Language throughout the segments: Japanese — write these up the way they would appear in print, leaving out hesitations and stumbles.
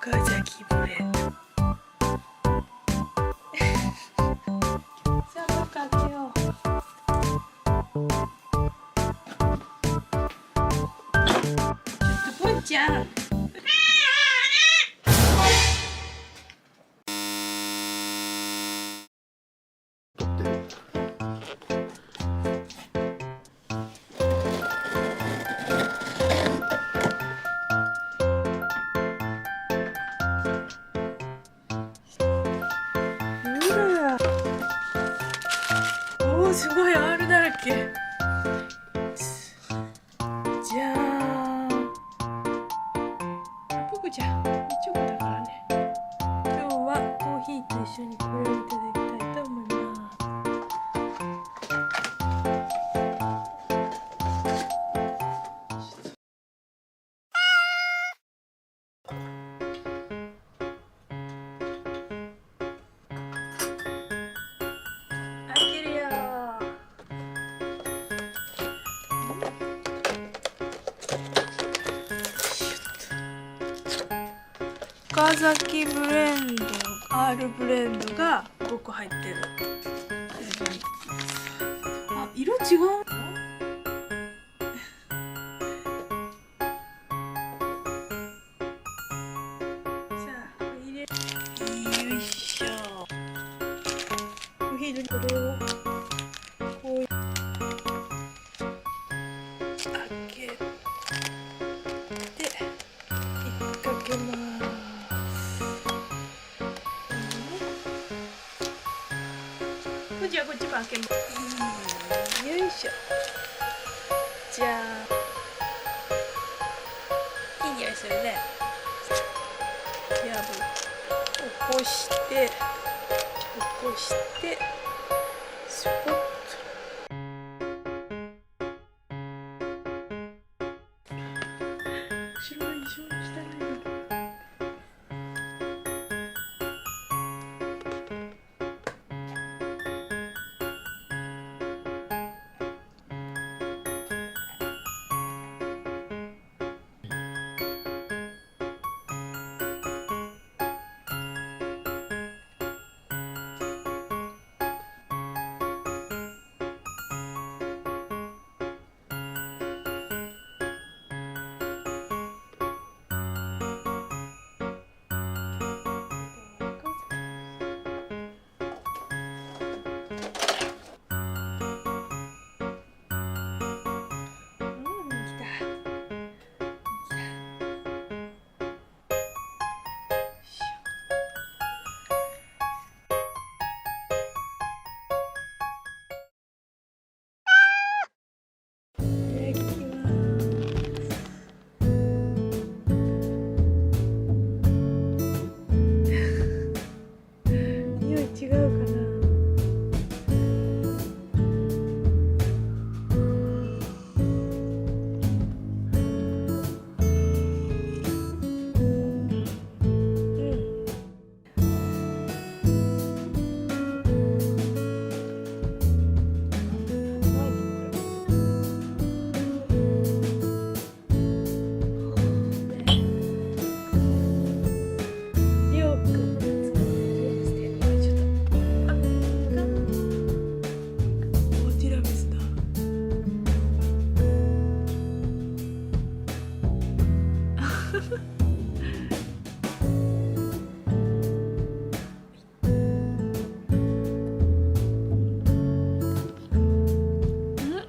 岡崎ブレンドさあかけよう。ちょっとぽんちゃんすごい R だらけ。じゃーん。僕じゃん。チョコだからね。今日はコーヒーと一緒にこれをいただきたいと思います。開けるよー。岡崎ブレンド R ブレンドが5個入ってる。あ、色違う。さあ入れよいしょ。コーヒーにこれをこう開けて引っ掛けます。じゃあこっちも開けます。よいしょ。じゃあいい匂いするね。起こしてスポット。後ろに一緒にしたらいいの。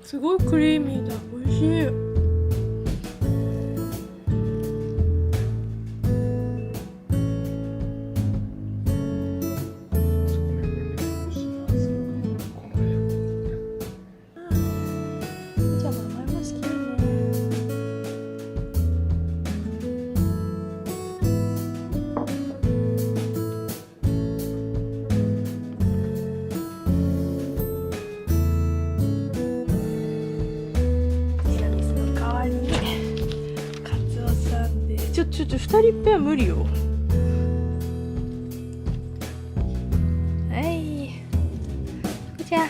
すごいクリーミーだ。美味しい。ちょっと2人っぺは無理よ。はい。じゃあ。